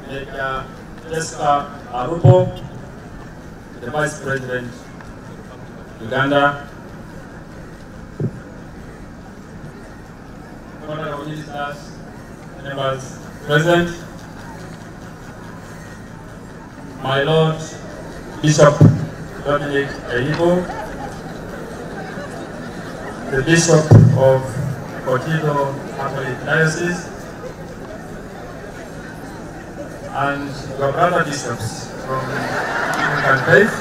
Major Jessica Arupo, the Vice President, Uganda, honorable ministers, members present, my Lord Bishop Dominic Ehibo, the Bishop of Kotido Catholic Diocese, and your brother bishops from Anglican faith,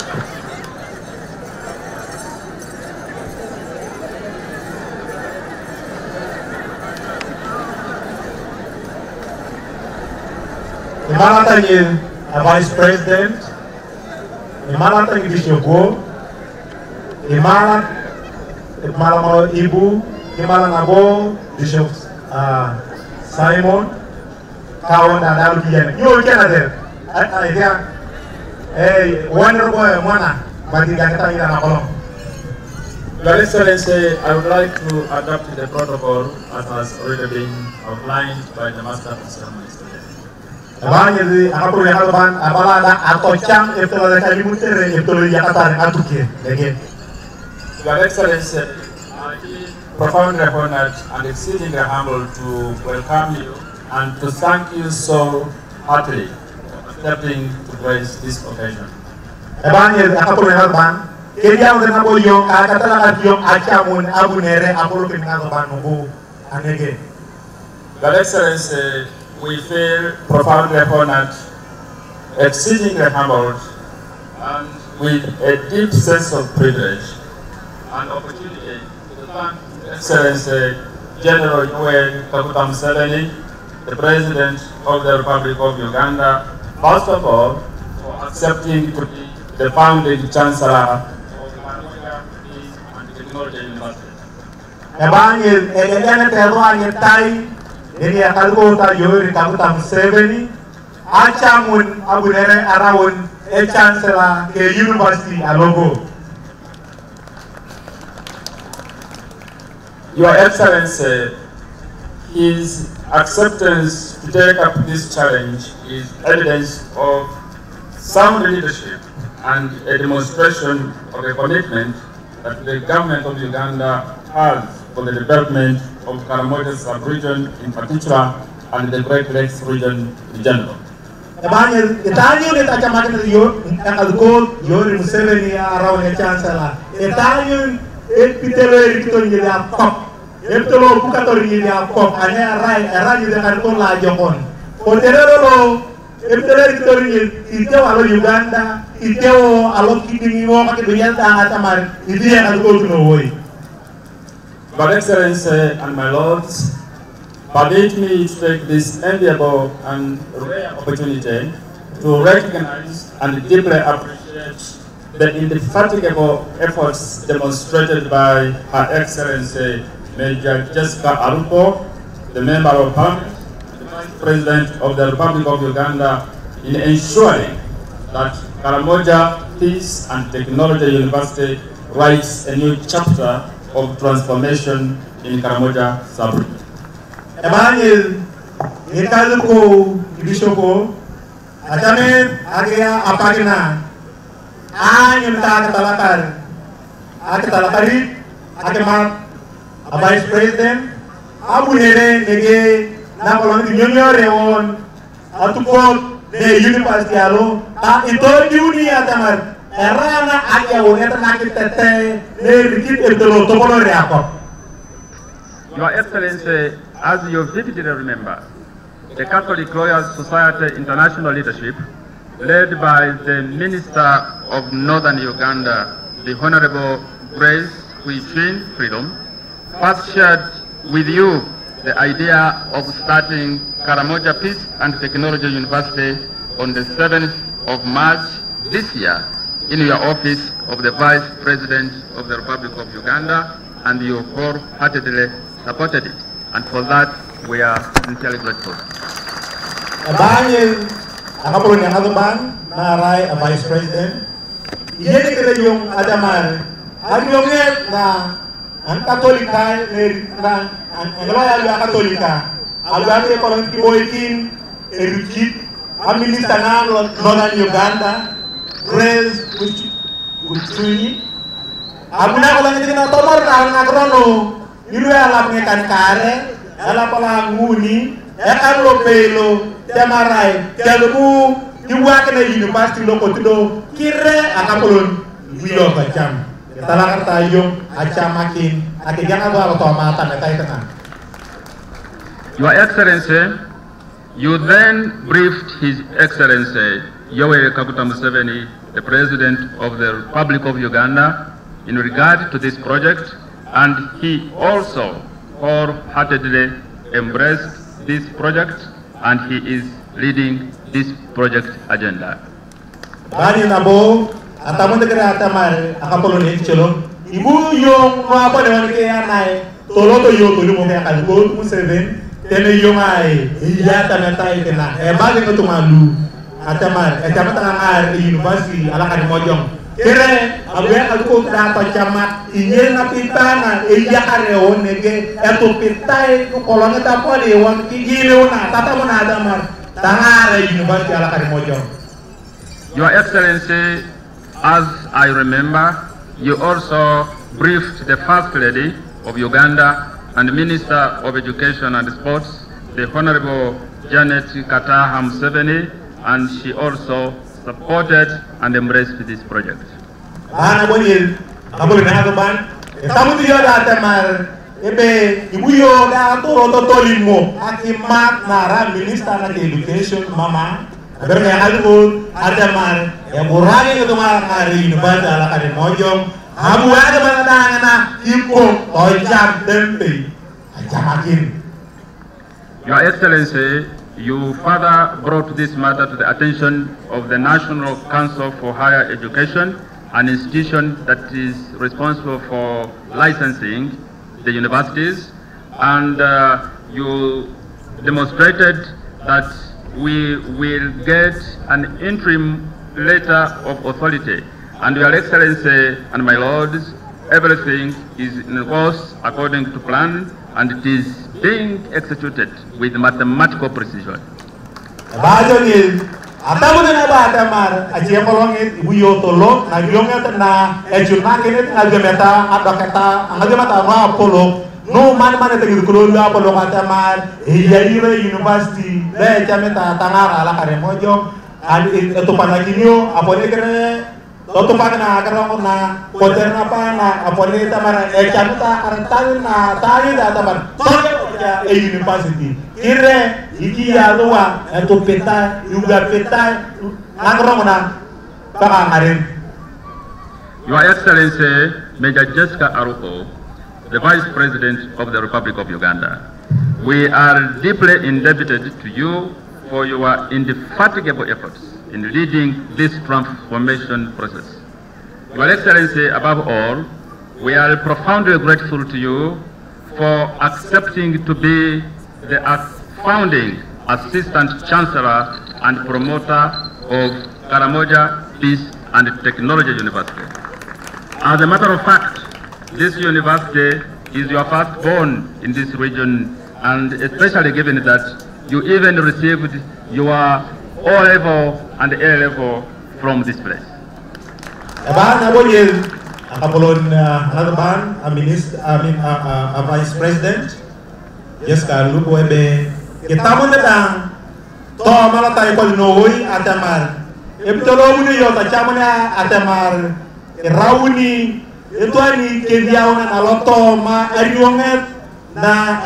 Imalatanye Vice President, Imalatanye Bishop Go, Imalamo Ibu, Imalanabo, Bishop Simon, Kawan dan Dalu Kian. You can have hey, wonderful Mona, but you can't tell me that. Your Excellency, I would like to adapt the protocol as has already been outlined by the Master of Ceremonies today. Your Excellency, I feel profoundly honored and exceedingly humble to welcome you and to thank you so heartily for accepting to grace this occasion. Your Excellency, we feel profoundly honored, exceedingly humbled, and with a deep sense of privilege and opportunity to thank Your Excellency General Yoweri Kaguta Museveni, the President of the Republic of Uganda, first of all, for accepting to be the founding Chancellor of the Karamoja and Technology University. Jadi akan kota Yoweri Kaguta Museveni, acamun abunere arawon chancellor ke university alogo. Your Excellency, his acceptance to take up this challenge is evidence of sound leadership and a demonstration of a commitment that the government of Uganda has for the development of Karamoja sub-region in particular and the Great Lakes region in general. Italian is a matter of Yoweri Museveni around the chancellor. Italian is Pitelo Cop. Epitolo Bukatori Cop, and I ran you the Carcola Jopon. Potero, Epitolo Iteo Uganda, Iteo Aloki, Uganda, Ataman, Idia and go to Norway. Your Excellency and my Lords, permit me to take this enviable and rare opportunity to recognize and deeply appreciate the indefatigable efforts demonstrated by Her Excellency Major Jessica Arupo, the Member of Parliament, the Vice President of the Republic of Uganda, in ensuring that Karamoja Peace and Technology University writes a new chapter of transformation in Karamoja sub-region. Emmanuel, Ikaluko, Bishoko, Atame, Agia, Apagina, Anyam Talakar, Akatalakari, Akaman, a Vice President, Abunere, Nege, Napoleon, Junior, Atukot, the University Alo, Ito Juni Ataman. Your Excellency, as you vividly remember, the Catholic Royal Society International Leadership, led by the Minister of Northern Uganda, the Honorable Grace Queen Freedom, first shared with you the idea of starting Karamoja Peace and Technology University on the 7th of March this year in your office of the Vice President of the Republic of Uganda, and you wholeheartedly supported it. And for that, we are sincerely grateful. A Vice President, ini kita yung adamar, aglomet na ang Katolika, ang loyal na Katolika, aglomet ko lang tiboykin, erudit, a minister na Northern Uganda, Praise Kuchunyi. Abuna ko lang na tomor na ngagrono. Ilu ala pengekan kare, ala pala nguni, karlo pelo, temarai, jalubu, dibuat na university lo Kotido, kire akapulun biyo kacam. Talaga tayo achamakin, akigang agwa to mata na tayo tanga. Your Excellency, you then briefed His Excellency Yoweri Kaguta Museveni, the President of the Republic of Uganda, in regard to this project, and he also wholeheartedly embraced this project, and he is leading this project agenda. Bani nabo, ataman dekera atamar, akapolon chelo. Ibu yung apa dewan kaya nai, tolo yo tolu mo kaya kalbo Museveni, tene yung ay iya tamatay kena. Bagi ko tumalu, atamar, tangar university ala Karamoja. Kere abuya kalko dato camat inye na pitana iya kareo nege eto pitai ko kolonga tapo le wan kigile una tata mona adamar tangare university ala Karamoja. Your Excellency, as I remember, you also briefed the First Lady of Uganda and Minister of Education and Sports, the Honorable Janet Kataha Museveni, and she also supported and embraced this project. Bana bonil, abul na ban. Tamu dia da temar, ebe ibuyo da to tolimo, akimat nara Minister na Education mama. Agar kaya alul atemar, ya burani itu ngari university ala Karamoja. Abu ada mana na iko tojam tempe, ajamakin. Your Excellency, you further brought this matter to the attention of the National Council for Higher Education, an institution that is responsible for licensing the universities, and you demonstrated that we will get an interim letter of authority. And Your Excellency and my lords, everything is in course according to plan, and it is being executed with mathematical precision. Atamu na ba atamar ajiya kolongit ibuyo tolo na gilonga na ejuna kene agemeta adoketa agemeta ma apolo no man tegi kulo apolo atamar iyayire university le jameta tangara ala Karamoja and to panaginyo apone kene to pagna karong na poderna pa na apone tamara jameta arantan na tali da tamar e university kire iki ya luwa eto peta yuga peta nagromona baka ngarin. Your Excellency Major Jessica Aruko, the Vice President of the Republic of Uganda, we are deeply indebted to you for your indefatigable efforts in leading this transformation process. Your Excellency, above all, we are profoundly grateful to you for accepting to be the founding Assistant Chancellor and promoter of Karamoja Peace and Technology University. As a matter of fact, this university is your firstborn in this region, and especially given that you even received your O-level and A-level from this place. Vice President, Jessica Lukwebe, kitamu nedang to malatay ko noy atamar. Ebtolo muni yo tachamuna atamar. Rauni ito ani kendiauna na loto ma ariwonget na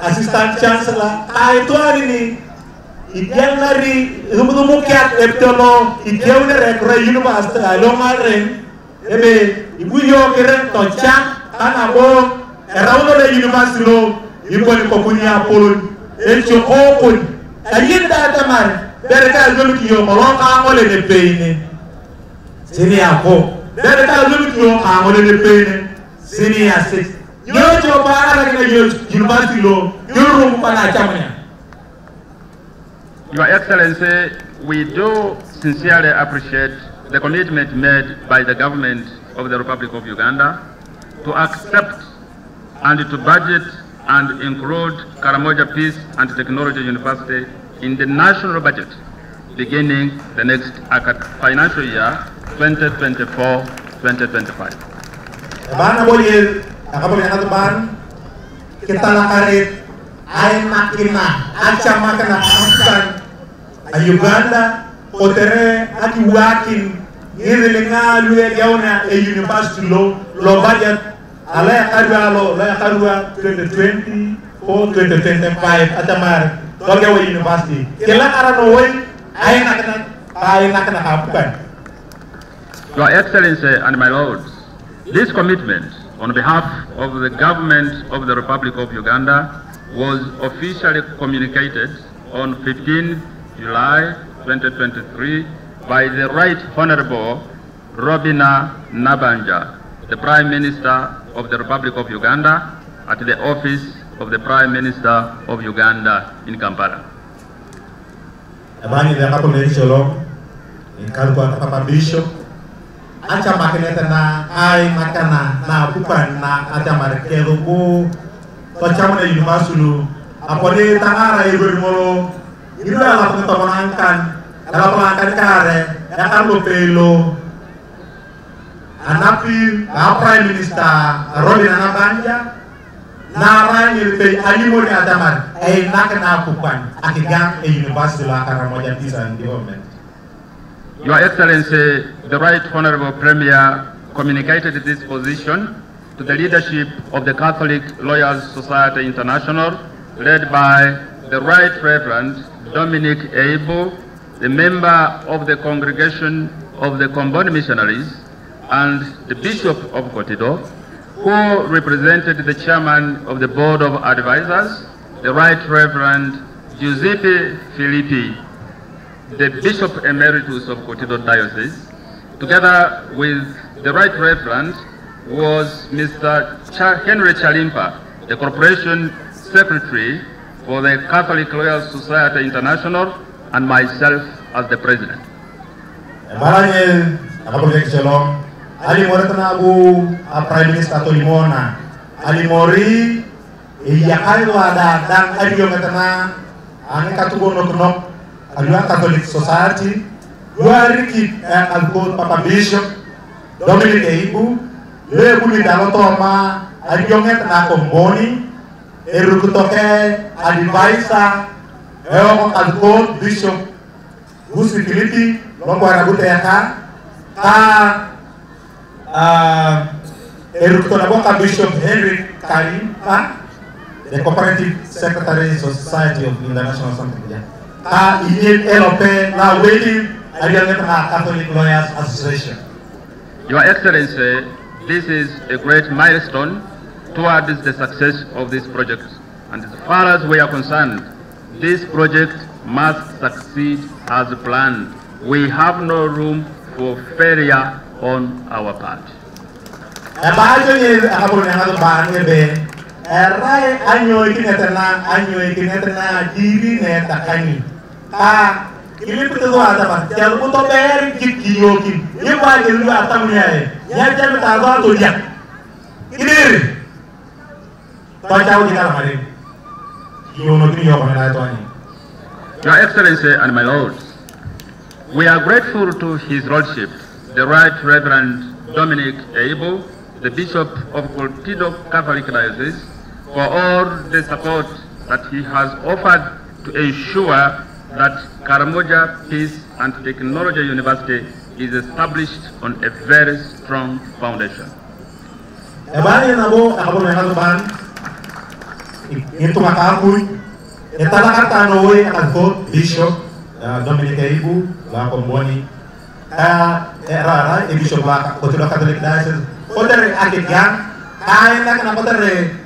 Assistant Chancellor. Ito ani ni igyan nari lumumukyat ebtolo igyan na rekre university alongaren ebe ibuyo kere to chan anabo erawno le university lo ibon ko kunya polon elcho opun ayin da tamar berka zulukiyo molonga ngole ne peine sini ako berka zulukiyo ngole ne peine sini asit nyocho para na university lo yuru pana chamanya. Your Excellency, we do sincerely appreciate the commitment made by the government of the Republic of Uganda to accept and to budget and include Karamoja Peace and Technology University in the national budget beginning the next financial year 2024-2025. Kita lakarit ay makina acha makana akan a Uganda otere ati wakin irelenga luye yauna e university lo budget ala kadwa 2020 or 2025 atamar dogewa university kila arano way ay nakana hapukan. Your Excellency and my lords, this commitment on behalf of the government of the Republic of Uganda was officially communicated on 15 July 2023 by the Right Honorable Robina Nabanja, the Prime Minister of the Republic of Uganda, at the office of the Prime Minister of Uganda in Kampala. Acha makineta na ay makana na bukan na acha markero ko pachama na yumasulu apone tangara ibirmolo ira la pangangkan kare yakalo pelo anapi na Prime Minister Robina Nabanja na rani pe alimori adamar ay nakana bukan akigang e University la Karamoja Peace and Development. Your Excellency, the Right Honorable Premier communicated this position to the leadership of the Catholic Lawyers Society International, led by the Right Reverend Dominic Abel, the member of the Congregation of the Combined Missionaries, and the Bishop of Kotido, who represented the Chairman of the Board of Advisors, the Right Reverend Giuseppe Filippi, the Bishop Emeritus of Kotido Diocese, together with the Right Reverend, was Mr. Henry Chalimpa, the Corporation Secretary for the Catholic Lawyers Society International, and myself as the President. Ali Prime Minister Tolimona, Ali Mori, Yakalwada, Dan Adiometana, and Katubono. Alua Catholic Society, Luariki Alcohol Papa Bishop, Dominic Eibu, Lebuli Dalotoma, Adiomet Nakomboni, Erukutoke, Advisor, Alcohol Bishop, Gusi Philippi, Longwarabuteaka, Erukutonaboka Bishop Henry Karim, the Cooperative Secretary of Society of International Something. Now waiting Catholic Lawyers Association. Your Excellency, this is a great milestone towards the success of this project. And as far as we are concerned, this project must succeed as planned. We have no room for failure on our part. Ini betul ada Jangan butuh bayar yoki. Ini wajib lu atamunya. Ya jangan tahu tu dia. Ini. Baca uji kalau hari. Your Excellency and my lords, we are grateful to His Lordship, the Right Reverend Dominic Abel, the Bishop of Kotido Catholic Diocese, for all the support that he has offered to ensure that Karamoja Peace and Technology University is established on a very strong foundation. Bishop Dominic Abel, Lakomboni, Bishop Kotido Catholic Diocese, Potere Akigan, Potere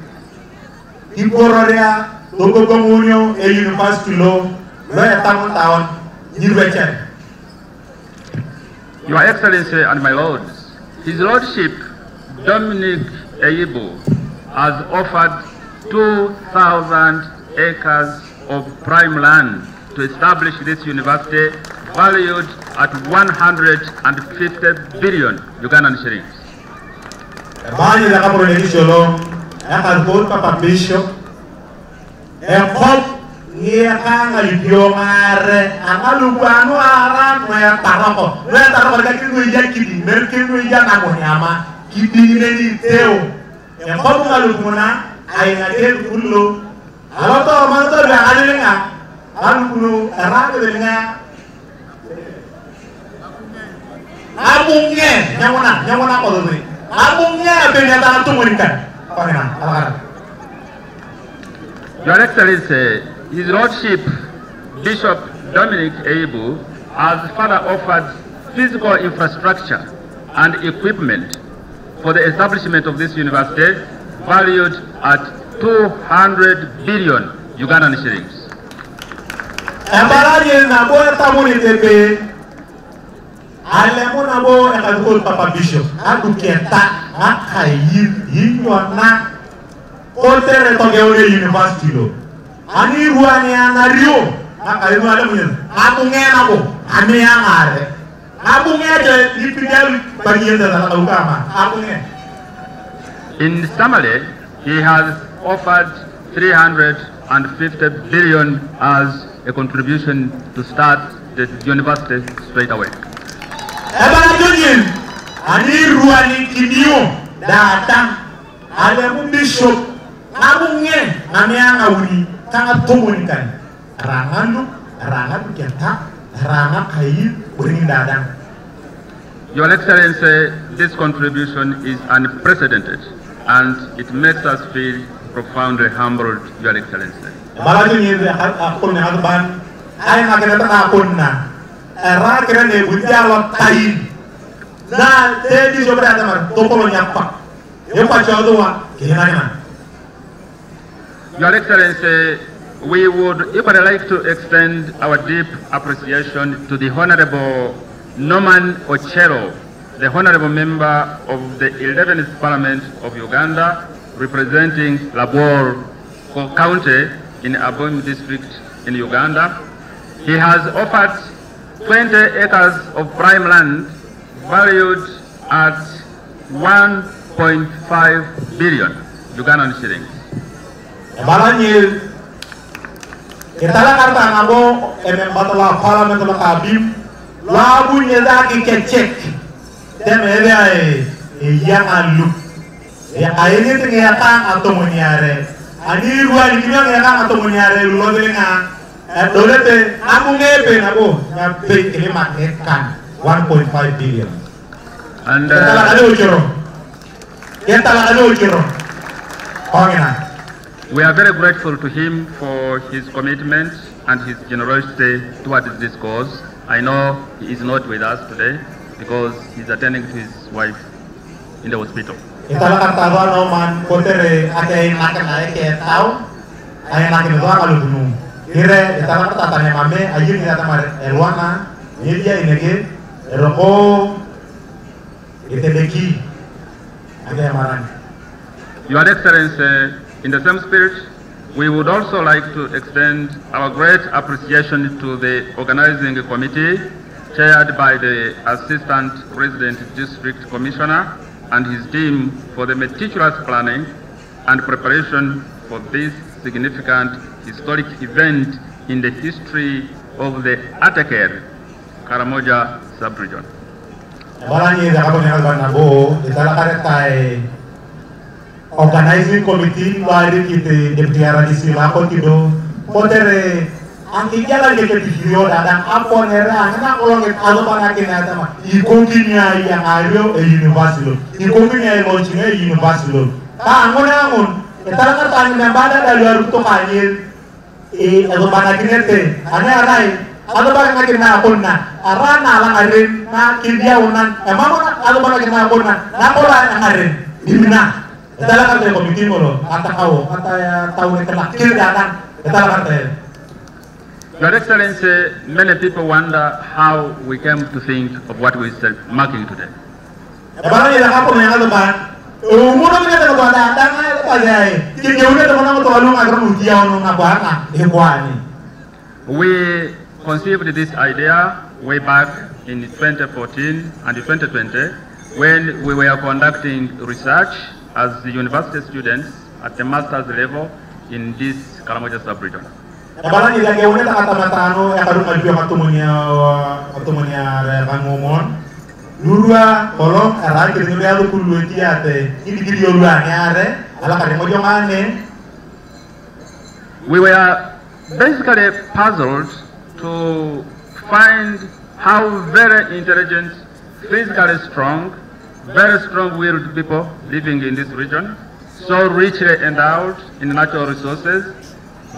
Ipororia, Togo Comunio, a University Law. Your Excellency and my lords, His Lordship Dominic Abel has offered 2,000 acres of prime land to establish this university, valued at 150 billion Ugandan shillings. Iya kan ngalipiongare, angalubuanu aran maya taroko kaki nuija kidi, merkin nuija namonyama, kidi neni teo. Yang kau ngalubuna, ayah ngade dulu. Kalau tu orang tu dah ada dengar, alubunu erang tu dengar. Abungnya, yang mana kau tu ni? Abungnya penyataan tu murikan. Your Excellency, His Lordship Bishop Dominic Eibu has further offered physical infrastructure and equipment for the establishment of this university valued at 200 billion Ugandan shillings. Alemunabo ekadukul Papa Bishop aduketa akayiyona kotere togeone university lo ani ruani anario akayimu alemunyen abungena bo amiyangare abungeje ipigel bariyenda la ukama abunge. In summary, he has offered 350 billion as a contribution to start the university straight away. Ebanajonyen ani ruani kinio datang alemu bishop abunge amiyanga uri kanga tomunikan rangandu kenta ranga kayi uri dadang. Your Excellency, this contribution is unprecedented and it makes us feel profoundly humbled, Your Excellency. Balajonyen akon hadban ay magenata akonna era krene bujalo tayin na tedi jobra damar topolo nyapa yepa chodwa kinana. Your Excellency, we would equally like to extend our deep appreciation to the Honorable Norman Ochero, the Honorable Member of the 11th Parliament of Uganda, representing Labor County in Abom District in Uganda. He has offered 20 acres of prime land valued at 1.5 billion Ugandan shillings. Balanyil kitala karta ngabo batala parliament lo kabim labu nyezaki kecek temele ay yangalu ya ayene tengata atomoniare ani ruani kinyo ngaka atomoniare lo delenga dolete amungebe nabo ya pe kelima kan 1.5 billion. And we are very grateful to him for his commitment and his generosity towards this cause. I know he is not with us today because he's attending to his wife in the hospital. Your Excellency, in the same spirit, we would also like to extend our great appreciation to the organizing committee chaired by the Assistant Resident District Commissioner and his team for the meticulous planning and preparation for this significant historic event in the history of the Ateker, Karamoja sub-region. Organizing committee bari kite deputy RDC la Kotido potere anki jala ke video dadang aponere angana kolonge azobana kinata ma I continue ya ario e university I continue launching e university ta angona angon etala tan membada da luar to kanil e azobana kinete ane arai azobana ngakina aponna arana lang arin na kidia unan emamona azobana kina aponna na kola ngarin dimna. Your Excellency, many people wonder how we came to think of what we are marking today. We conceived this idea way back in 2014 and 2020 when we were conducting research as the university students at the master's level in this Karamoja sub-region. Nabalan nila kaya una nakatamataano ya karong albiyo katumunya rangomon. Lurua kolong arah kita nyulia lu kulu ate ini video luar nyare ala Karamoja ngane. We were basically puzzled to find how very intelligent, physically strong, very strong-willed people living in this region, so richly endowed in natural resources,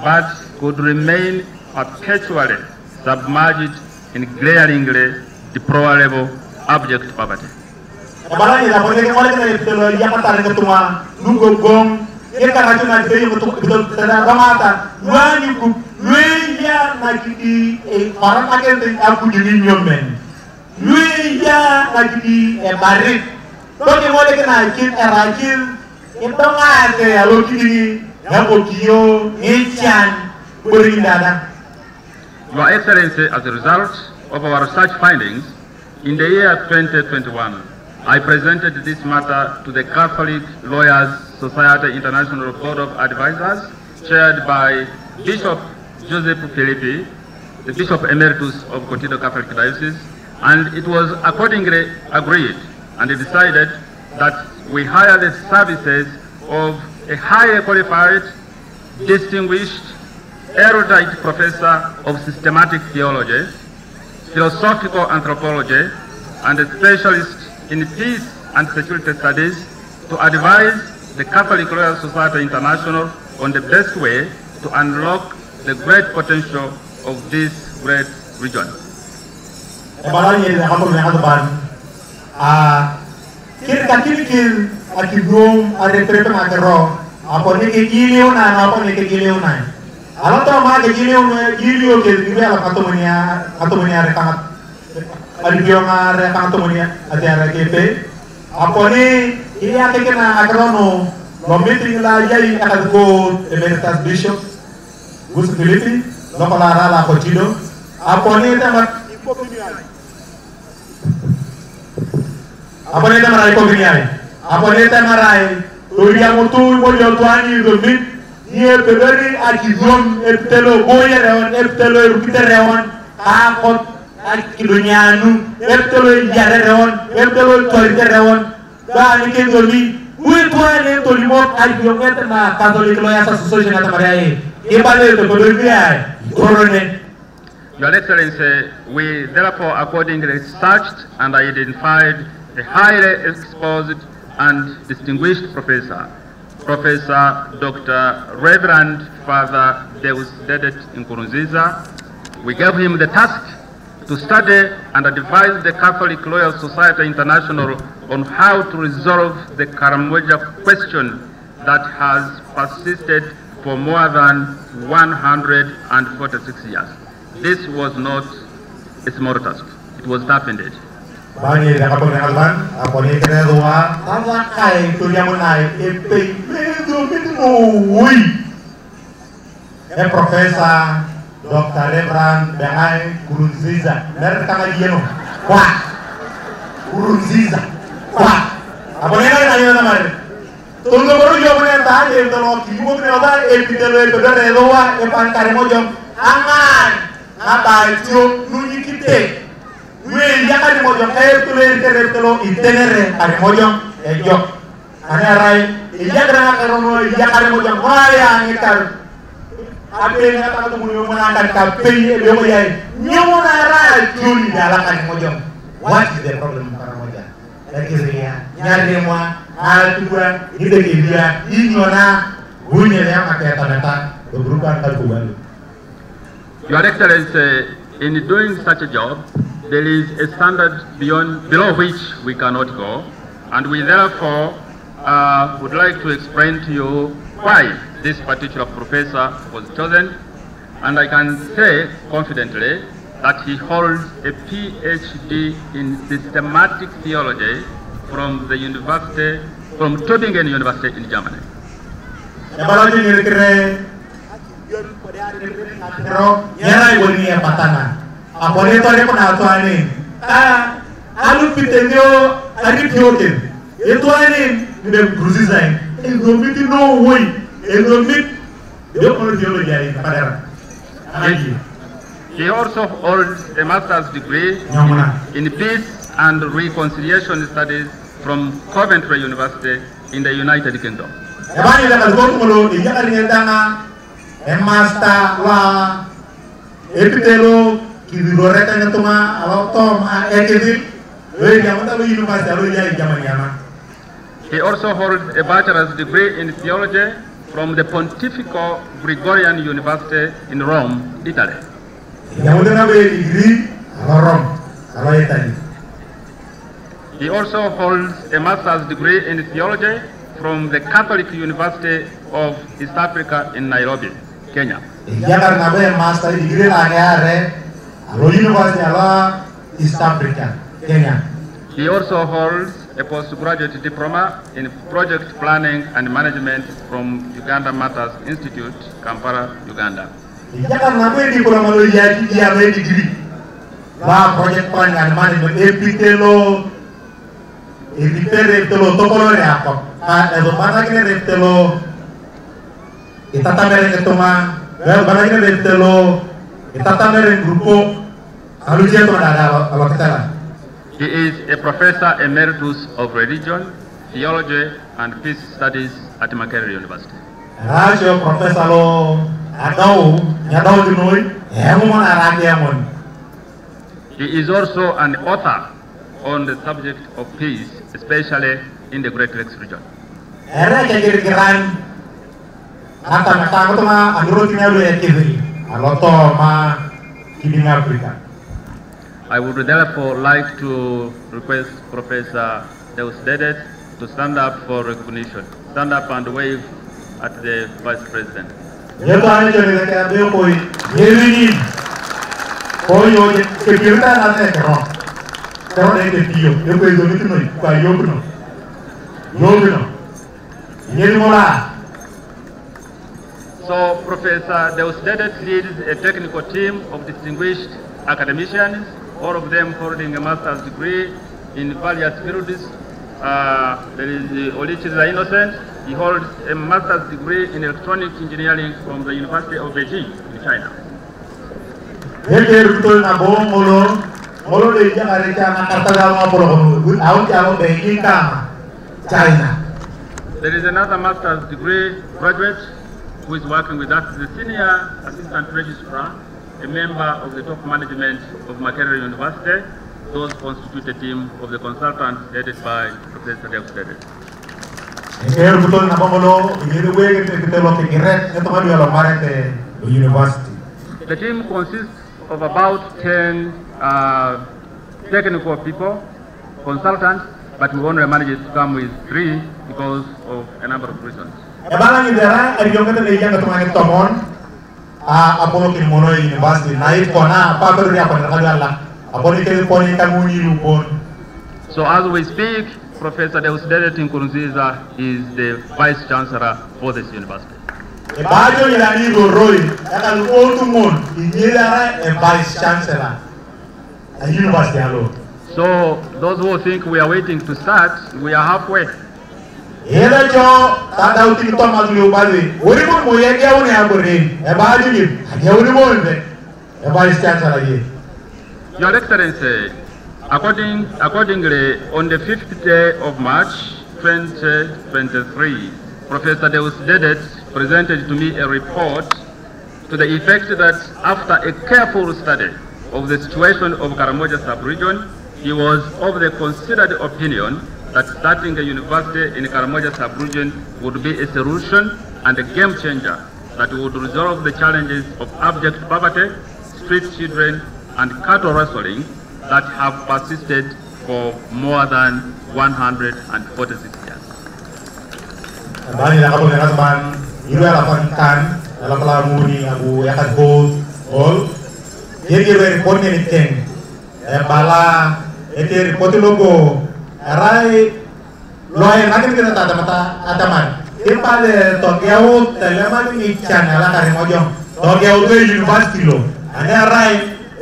but could remain perpetually submerged in glaringly deplorable abject poverty. Nabalanya la boleh ke oleh kena betul ya kata ketua nunggu gong ya kan racun ada yang betul tidak ramata luan yuku luia lagi orang makan aku jadi nyomen luia lagi barit boleh boleh kena kit racun itu ngade ya lo kini ya bokio echan berindana. Your Excellency, as a result of our research findings, in the year 2021, I presented this matter to the Catholic Lawyers Society International Board of Advisors, chaired by Bishop Joseph Philippi, the Bishop Emeritus of Kotido Catholic Diocese, and it was accordingly agreed and decided that we hire the services of a highly qualified, distinguished, erudite professor of systematic theology, philosophical anthropology, and a specialist in peace and security studies to advise the Catholic Royal Society International on the best way to unlock the great potential of this great region. Alam tu mah gilio ke dia katomunia rekangat alibio ngar katomunia ada KP apa ni ini akan kena agrono meeting la jadi akan go emeritus bishop Gus Philippi lokal arah Kotido apa ni temat apa ni temat ikoginyai apa ni temat turia mutu boleh tuani domit ye pedari akizom eptelo boya rewan eptelo rukita rewan akot akidunyanu eptelo yare rewan eptelo torite rewan dan ikin doli buituane tolimot albiongeta na Catholic Lawyers Association ata mariae ibale to kodolbia korone. Your Excellency, we therefore accordingly searched and identified a highly exposed and distinguished Professor Dr. Reverend Father Deus Dedet Nkurunziza. We gave him the task to study and advise the Catholic Royal Society International on how to resolve the Karamoja question that has persisted for more than 146 years. This was not a small task. It was tough indeed. Bani kapag nalban, ako ni Keredua, tama kay tulyamunay, uy. Professor Dr. Reverend Nkurunziza, meron ka ngayon, wah, Nkurunziza, wah. Ako ni ngayon naman. Tunggu baru jawabannya tadi, kalau ibu kenapa Keredua, Karamoja, angan, apa itu nunjuk kita. We yakari mojong tertelo itenere kari mojong ejo ane rai yakara karono yakari mojong waya ngikar ape ngata tu muni menangkan kape bemo yai nyomona rai juli dalam kari mojong. What is the problem Karamoja? Lakiria nyari mwa altua ide dia inyona bunyi yang akan tanata berupa kalkubalu. Your Excellency, in doing such a job, there is a standard below which we cannot go, and we therefore would like to explain to you why this particular professor was chosen, and I can say confidently that he holds a PhD in systematic theology from Tübingen University in Germany. Apa ni tadi pun atuan ni, alu pitenyo arifiokin, itu ani dia berusaha zain, egomi tu no way, egomi dia orang teologi jadi pada. He also holds a master's degree in peace and reconciliation studies from Coventry University in the United Kingdom. He also holds a bachelor's degree in theology from the Pontifical Gregorian University in Rome, Italy. He also holds a master's degree in theology from the Catholic University of East Africa in Nairobi, Kenya. East Africa, Kenya. He also holds a postgraduate diploma in project planning and management from Uganda Matters Institute, Kampala, Uganda. Project planning and management He is a professor emeritus of religion, theology, and peace studies at Makerere University. He is also an author on the subject of peace, especially in the Great Lakes region. I would therefore like to request Professor Deusdedet to stand up for recognition. Stand up and wave at the Vice President. So Professor Deusdedet leads a technical team of distinguished academicians, all of them holding a master's degree in various fields. There is Olichiza Innocent. He holds a master's degree in electronic engineering from the University of Beijing in China. There is another master's degree graduate who is working with us, the senior assistant registrar, a member of the top management of Makerere University. Those constitute a team of the consultants headed by Professor Deusdedet. The team consists of about 10 technical people, consultants, but we only managed to come with 3 because of a number of reasons. So as we speak, Professor Deusdedet Nkurunziza is the Vice Chancellor for this university. Vice Chancellor, a university alone. So those who think we are waiting to start, we are halfway. Your Excellency, accordingly, on the 5th day of March 2023, Professor Deusdedet presented to me a report to the effect that after a careful study of the situation of Karamoja sub-region, he was of the considered opinion that starting a university in Karamoja sub-region would be a solution and a game changer that would resolve the challenges of abject poverty, street children, and cattle rustling that have persisted for more than 146 years.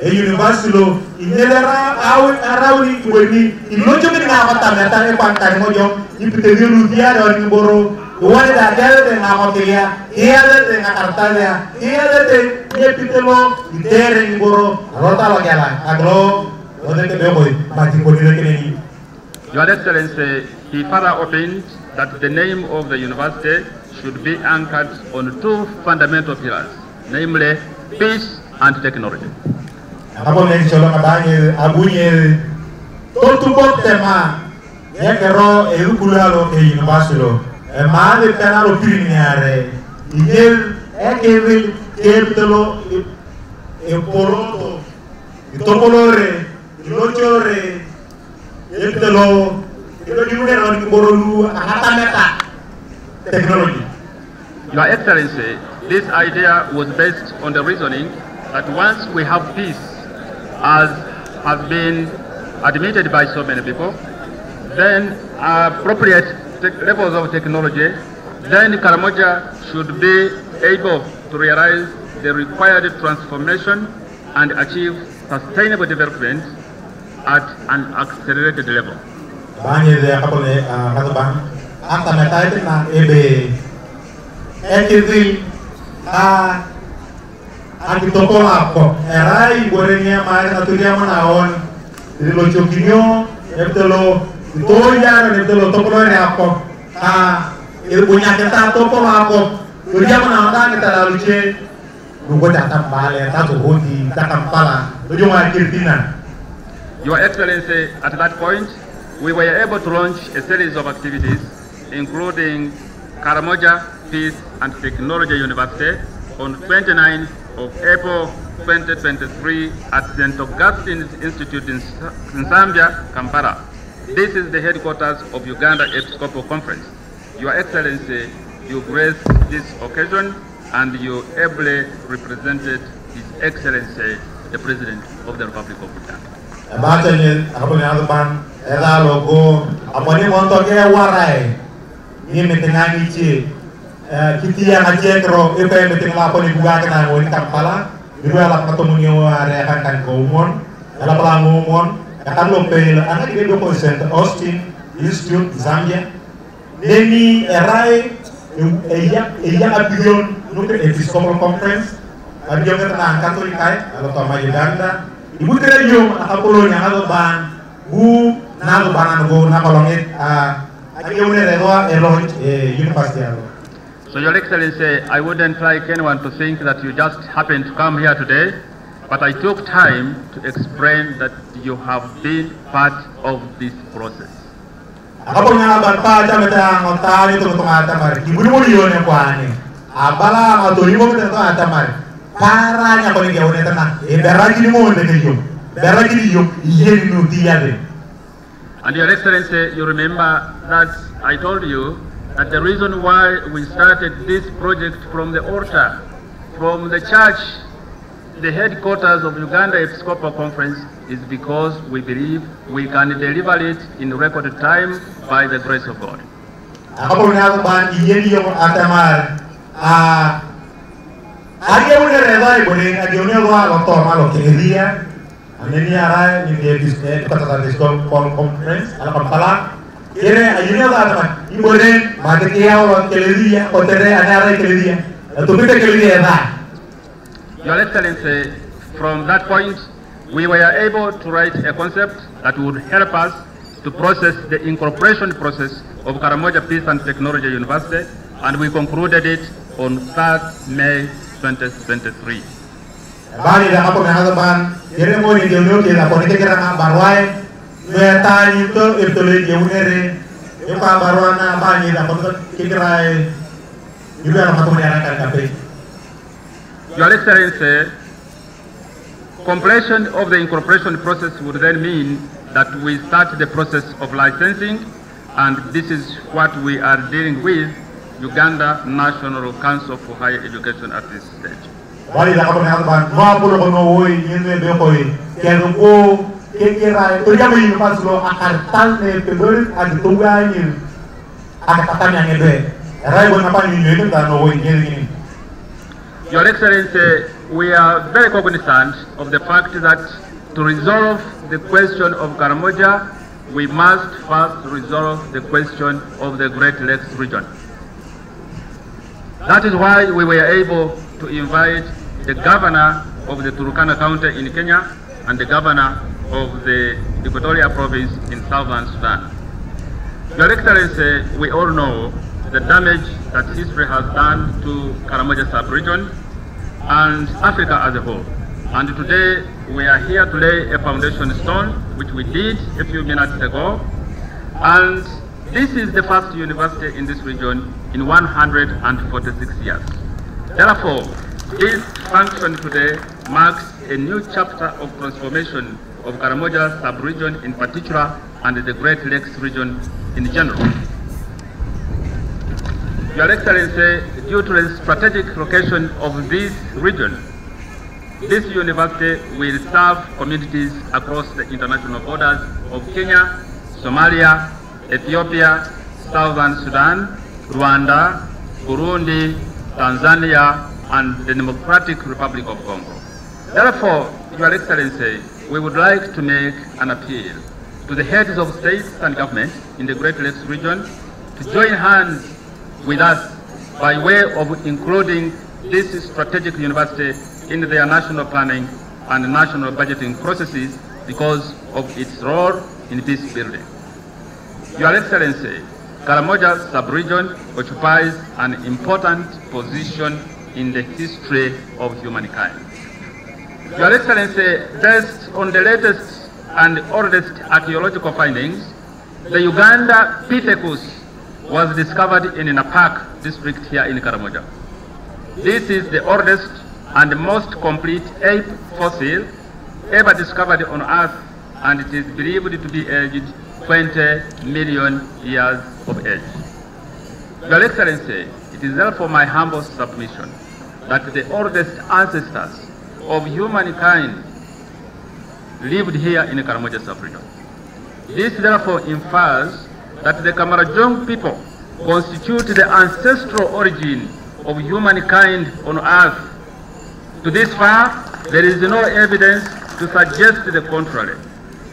University lo inelera arawni woni ilojo mi na mata meta e pankari mojo ipite lu diare woni boro One that the Namotia, here the Nacartalia, here the Nepitelo, the Terenboro, Rotalagala, Agro, Your Excellency, he further opened that the name of the university should be anchored on two fundamental pillars, namely peace and technology. Male penalo criminare il ekevil keptelo e poroto il topolore il logiore il telo il dimero di borolu atameta technology. Your Excellency, this idea was based on the reasoning that once we have peace, as has been admitted by so many people, then appropriate levels of technology, then Karamoja should be able to realize the required transformation and achieve sustainable development at an accelerated level. Toya de lo topo de apo el punya kita topo apo dia menanda kita lalu ce rugo datang balik satu hodi datang pala ujung Kirtina. Your Excellency, at that point we were able to launch a series of activities including Karamoja Peace and Technology University on 29th of April 2023 at St. Augustine's Institute in Zambia, Kampala. This is the headquarters of Uganda Episcopal Conference. Your Excellency, you graced this occasion and you ably represented His Excellency, the President of the Republic of Uganda. Carlo Pale, anak dia doko St. Austin Institute Zambia. Neni erai eya abiyon nuke Episcopal Conference. Abiyon kita Katolikai, kalau tama Uganda. Ibu kira yung akapulon yang ako ban bu nago banan go nakolongit agiyon ni rewa eloj university alo. So Your Excellency, I wouldn't like anyone to think that you just happened to come here today, but I took time to explain that you have been part of this process. Ako nga barpa mata ngotani to atamar. Ibu mo yon ko ani. Abala matuli mo to atamar. Para nya ko ni gawon eta e beragi mo de yo. Beragi yo yeri no diade. And Your Excellency, you remember that I told you that the reason why we started this project from the altar, from the church, the headquarters of Uganda Episcopal Conference, is because we believe we can deliver it in record time by the grace of God. Ako na ban iyeli yo atamar age una reva ibore age una go a to malo que día aneni ara ni de Episcopal Conference ala Kampala quiere ayuda a atamar ibore mate que ya que le día o tere anara que le día tu pite que le día da. Your Excellency, from that point we were able to write a concept that would help us to process the incorporation process of Karamoja Peace and Technology University, and we concluded it on 3rd May 2023. Bali da ako na ban yere mo ni yo ke la ponete kera na barwai me ta ni to irtole je unere e pa barwana bani da ponto kira yu ya ma to ni ara ka pe. Your Excellency, completion of the incorporation process would then mean that we start the process of licensing, and this is what we are dealing with Uganda National Council for Higher Education at this stage. Wali da ko na ban ma pulo ko no woy yende be ko ke ko ke kira to ya mi paslo akartal ne pe bor ad tunga ni akatan yang ebe rai bon apa ni ni da no woy yende. Your Excellency, we are very cognizant of the fact that to resolve the question of Karamoja, we must first resolve the question of the Great Lakes region. That is why we were able to invite the governor of the Turkana County in Kenya and the governor of the Equatorial Province in Southern Sudan. Your Excellency, we all know the damage that history has done to Karamoja sub-region and Africa as a whole. And today we are here to lay a foundation stone, which we did a few minutes ago. And this is the first university in this region in 146 years. Therefore, this function today marks a new chapter of transformation of Karamoja sub-region in particular and the Great Lakes region in general. Your Excellency, due to the strategic location of this region, this university will serve communities across the international borders of Kenya, Somalia, Ethiopia, Southern Sudan, Rwanda, Burundi, Tanzania, and the Democratic Republic of Congo. Therefore, Your Excellency, we would like to make an appeal to the heads of states and government in the Great Lakes region to join hands with us by way of including this strategic university in their national planning and national budgeting processes because of its role in peace building. Your Excellency, Karamoja sub-region occupies an important position in the history of humankind. Your Excellency, based on the latest and oldest archaeological findings, the Uganda Pithekus was discovered in Napak district here in Karamoja. This is the oldest and most complete ape fossil ever discovered on Earth, and it is believed to be aged 20 million years of age. Your Excellency, it is therefore my humble submission that the oldest ancestors of humankind lived here in Karamoja sub-region. This therefore infers that the Kamarajong people constitute the ancestral origin of humankind on Earth. To this far, there is no evidence to suggest the contrary.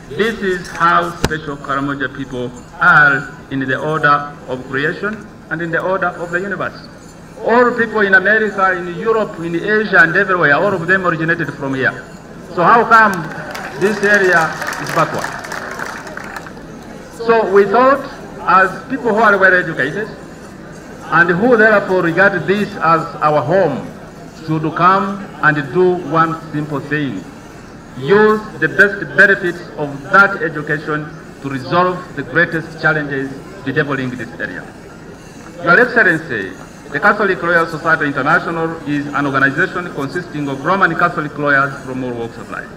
This is how special Karamoja people are in the order of creation and in the order of the universe. All people in America, in Europe, in Asia, and everywhere, all of them originated from here. So how come this area is backward? So we thought, as people who are well educated and who therefore regard this as our home, should come and do one simple thing: use the best benefits of that education to resolve the greatest challenges bedeviling this area. Your Excellency, the Catholic Lawyers Society International is an organization consisting of Roman Catholic lawyers from all walks of life.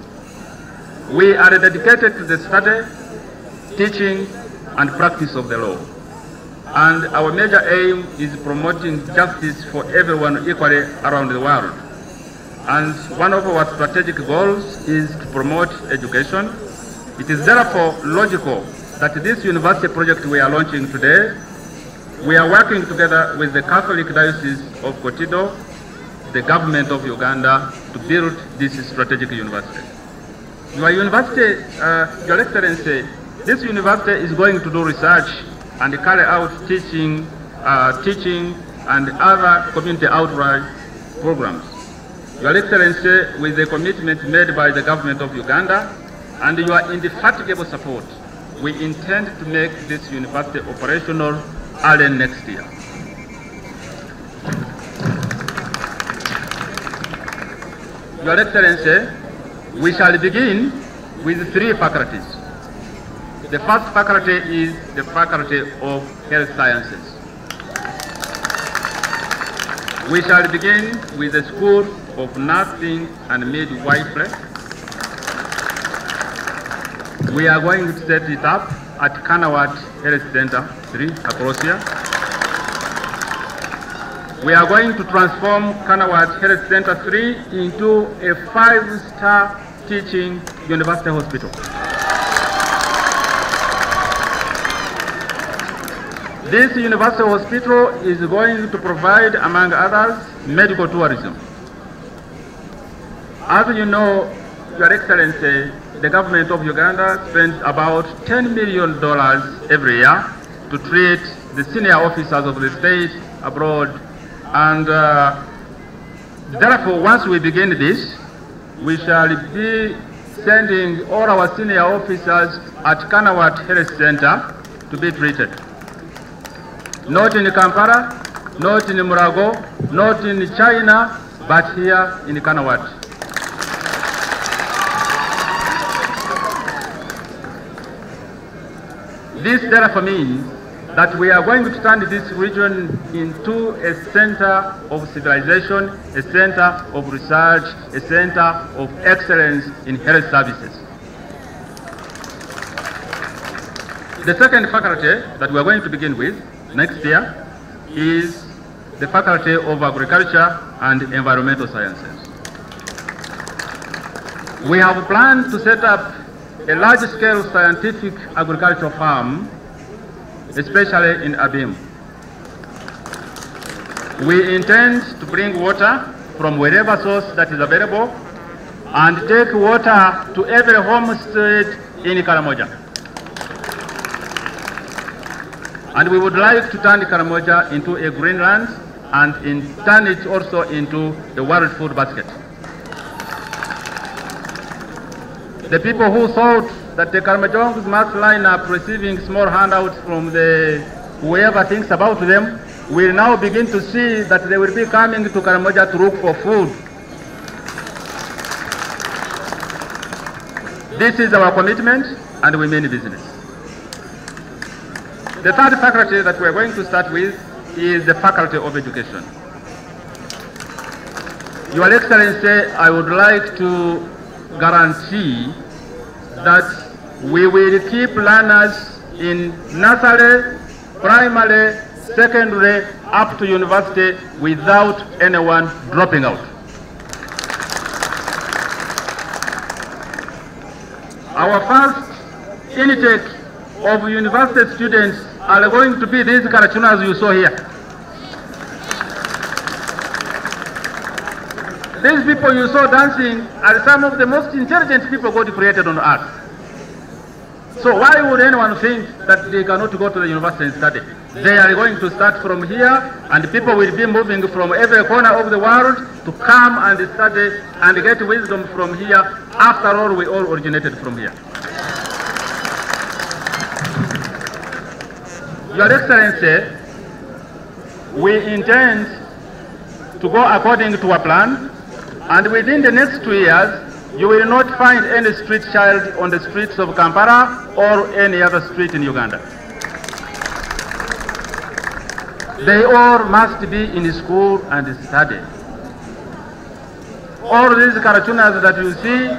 We are dedicated to the study, teaching, and practice of the law. And our major aim is promoting justice for everyone equally around the world. And one of our strategic goals is to promote education. It is therefore logical that this university project we are launching today, we are working together with the Catholic Diocese of Kotido, the government of Uganda, to build this strategic university. Your university, Your Excellency, this university is going to do research and carry out teaching and other community outreach programs. Your Excellency, with the commitment made by the government of Uganda and your indefatigable support, we intend to make this university operational early next year. Your Excellency, we shall begin with 3 faculties. The first faculty is the Faculty of Health Sciences. We shall begin with the School of Nursing and Midwifery. We are going to set it up at Kanawat Health Center 3 across here. We are going to transform Kanawat Health Center 3 into a 5-star teaching university hospital. This university hospital is going to provide, among others, medical tourism. As you know, Your Excellency, the government of Uganda spends about $10 million every year to treat the senior officers of the state abroad And therefore, once we begin this, we shall be sending all our senior officers at Kanawat Health Center to be treated. Not in Kampala, not in Murago, not in China, but here in Kanawat. This therefore means that we are going to turn this region into a center of civilization, a center of research, a center of excellence in health services. The second faculty that we are going to begin with next year is the Faculty of Agriculture and Environmental Sciences. We have planned to set up a large-scale scientific agricultural farm, especially in Abim. We intend to bring water from wherever source that is available and take water to every homestead in Karamoja. And we would like to turn Karamoja into a green land and turn it also into the world food basket. The people who thought that the Karamojongs must line up receiving small handouts from the whoever thinks about them will now begin to see that they will be coming to Karamoja to look for food. This is our commitment, and we mean business. The third faculty that we are going to start with is the Faculty of Education. Your Excellency, I would like to guarantee that we will keep learners in nursery, primary, secondary, up to university without anyone dropping out. Our first intake of university students are going to be these Karachunas you saw here. These people you saw dancing are some of the most intelligent people God created on earth. So why would anyone think that they cannot go to the university and study? They are going to start from here, and people will be moving from every corner of the world to come and study and get wisdom from here. After all, we all originated from here. Your Excellency, we intend to go according to our plan, and within the next 2 years, you will not find any street child on the streets of Kampala or any other street in Uganda. They all must be in school and study. All these Karachunas that you see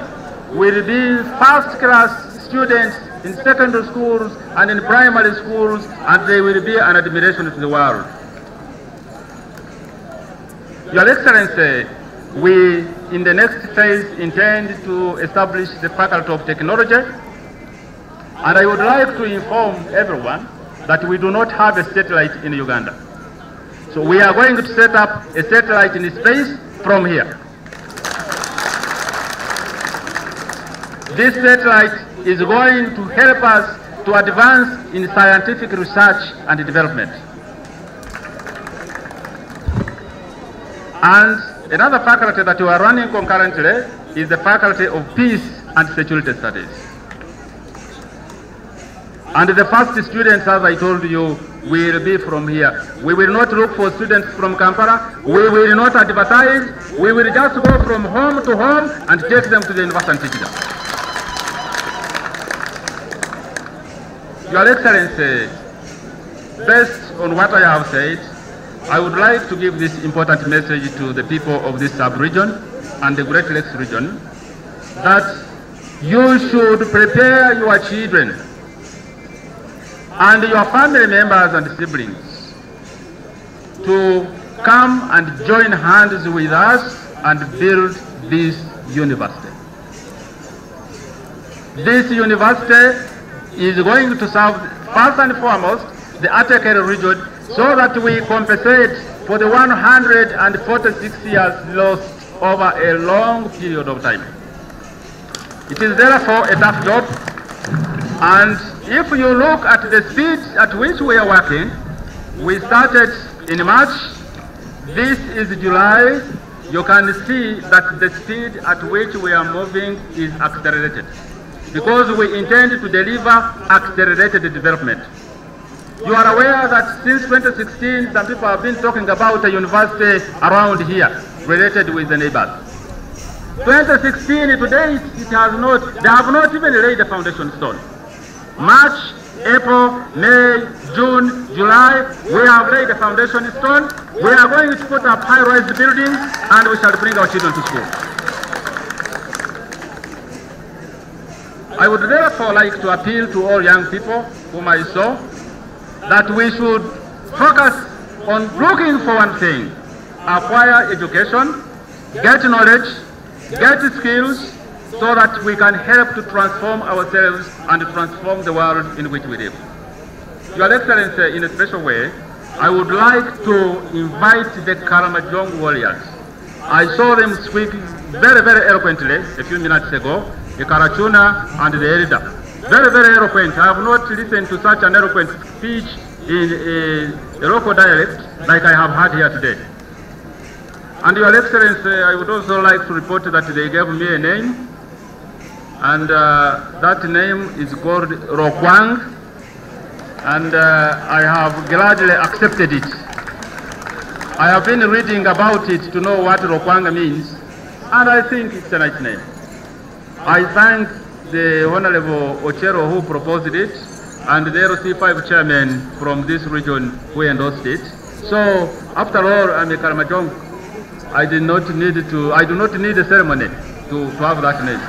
will be first-class students in secondary schools and in primary schools, and they will be an admiration to the world. Your Excellency, we, in the next phase, intend to establish the Faculty of Technology, and I would like to inform everyone that we do not have a satellite in Uganda. So we are going to set up a satellite in space from here. This satellite is going to help us to advance in scientific research and development. And another faculty that we are running concurrently is the Faculty of Peace and Security Studies. And the first students, as I told you, will be from here. We will not look for students from Kampala. We will not advertise. We will just go from home to home and take them to the university and teach them. Your Excellency, based on what I have said, I would like to give this important message to the people of this sub-region and the Great Lakes region, that you should prepare your children and your family members and siblings to come and join hands with us and build this university. This university is going to serve first and foremost the Atakere region, so that we compensate for the 146 years lost over a long period of time. It is therefore a tough job, and if you look at the speed at which we are working, we started in March. This is July. You can see that the speed at which we are moving is accelerated, because we intend to deliver accelerated development. You are aware that since 2016, some people have been talking about a university around here related with the neighbors. 2016 to date, they have not even laid the foundation stone. March, April, May, June, July, we have laid the foundation stone. We are going to put up high-rise buildings, and we shall bring our children to school. I would therefore like to appeal to all young people whom I saw that we should focus on looking for one thing: acquire education, get knowledge, get skills, so that we can help to transform ourselves and transform the world in which we live. Your Excellency, in a special way, I would like to invite the Karamoja warriors. I saw them speak very, very eloquently a few minutes ago, the Karachuna and the Elder. Very, very eloquent. I have not listened to such an eloquent speech in a local dialect like I have had here today. And Your Excellency, I would also like to report that they gave me a name, and that name is called Rokwang, and I have gladly accepted it. I have been reading about it to know what Rokwang means, and I think it's a nice name. I thank the Honorable Ochero who proposed it, and the LC5 chairman from this region who endorsed it. So, after all, I'm a Karamojong. I do not need a ceremony to have that name.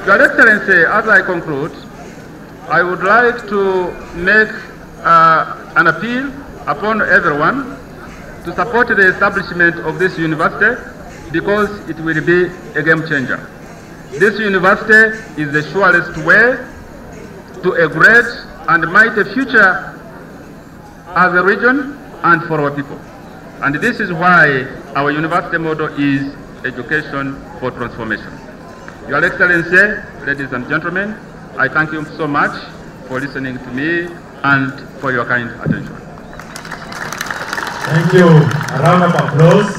Your Excellency, as I conclude, I would like to make an appeal upon everyone to support the establishment of this university, because it will be a game changer. This university is the surest way to a great and mighty future as a region and for our people. And this is why our university motto is education for transformation. Your Excellency, ladies and gentlemen, I thank you so much for listening to me and for your kind attention. Thank you. A round of applause.